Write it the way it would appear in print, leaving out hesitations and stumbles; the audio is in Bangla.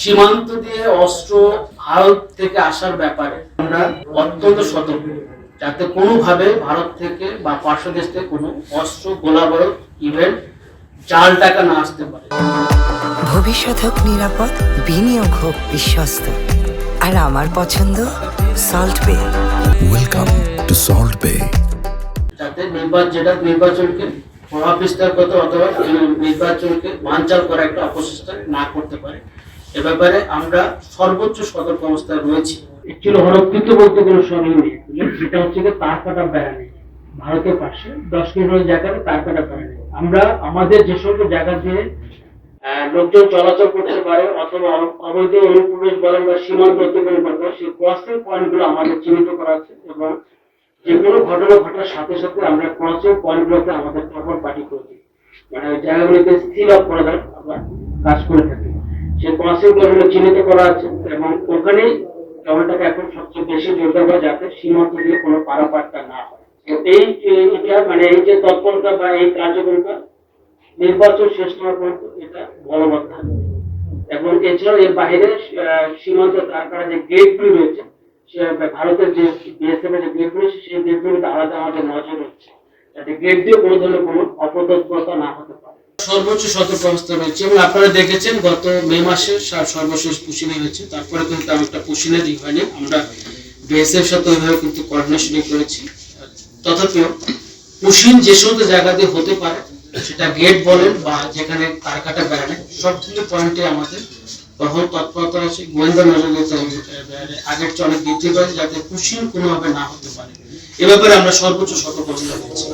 সীমান্ত দিয়ে অস্ত্র ভারত থেকে আসার ব্যাপারে আমরা অত্যন্ত সতর্ক, যাতে কোনোভাবে ভারত থেকে বা পার্শ্ব দেশ থেকে কোনো অস্ত্র, গোলাবারুদ, ইভেন্ট, জাল টাকা না আসতে পারে। ভবিষ্যৎ হোক নিরাপদ, বিনিয়োগ হোক বিশ্বস্ত, আর আমার পছন্দ সল্ট বে। ওয়েলকাম টু সল্ট বে। যাতে নির্বাচনকে প্রভাব বিস্তার করতে অথবা নির্বাচনকে বানচাল করা একটা অপচেষ্টা না করতে পারে, এ ব্যাপারে আমরা সর্বোচ্চ সতর্ক অবস্থায় রয়েছি। একচুয়ালি হরক্ষিত বলতে কোনো সময় নেই, সেটা হচ্ছে যে তার কাটা বেড়া নেই। ভারতের পাশে 10 কিলোমিটার জায়গায় তার কাটা বেড়া নেই। আমরা আমাদের যে সকল জায়গা দিয়ে লোকজন চলাচল করতে পারে অথবা অবৈধ অনুপ্রবেশ বলেন বা সীমান্ত অতিক্রম করতে পারে, সেই ক্রসিং পয়েন্টগুলো আমাদের চিহ্নিত করা আছে এবং যে কোনো ঘটনা ঘটার সাথে সাথে আমরা ক্রসিং পয়েন্টগুলোতে আমাদের টহল পার্টি করে দিই, মানে ওই জায়গাগুলিতে সিল আপ করা যায়, আমরা কাজ করে থাকি। সেই ক্রসিং পয়েন্টগুলো চিহ্নিত করা আছে এবং ওখানেই টহলটাকে এখন সবচেয়ে বেশি জোর দেওয়া, যাতে সীমান্ত দিয়ে কোনো পারাপারটা না হয়। তো এটা মানে এই যে তৎপরতা বা এই কার্যক্রমটা নির্বাচন শেষ হওয়ার পর্যন্ত এটা বলবৎ থাকবে। এবং এছাড়াও এর বাইরে সীমান্ত তার যে গেটগুলি রয়েছে, ভারতের যে বিএসএফ এর যে গেটগুলি, সেই গেটগুলিতে আলাদা আমাদের নজর রয়েছে, যাতে গেট দিয়ে কোনো ধরনের কোনো অপতৎপরতা না হতে পারে। সর্বোচ্চ সতর্ক অবস্থা রয়েছে এবং আপনারা দেখেছেন গত মে মাসে সর্বশেষ পুশিনে হয়েছে, তারপরে কিন্তু একটা পুশিনের হয়নি। আমরা বিএসএফ সাথে ওইভাবে কিন্তু কোঅর্ডিনেশন করেছি। তথাপিও পুশিন যে সমস্ত জায়গা দিয়ে হতে পারে, সেটা গেট বলেন বা যেখানে তার কাটা বেড়ানে, সবগুলো পয়েন্টে আমাদের টহল তৎপরতা আছে, গোয়েন্দা নজরদারি আগের চেয়ে অনেক বৃদ্ধি পাচ্ছে, যাতে পুশিন কোনোভাবে না হতে পারে। এ ব্যাপারে আমরা সর্বোচ্চ সতর্ক অবস্থা নিয়েছি।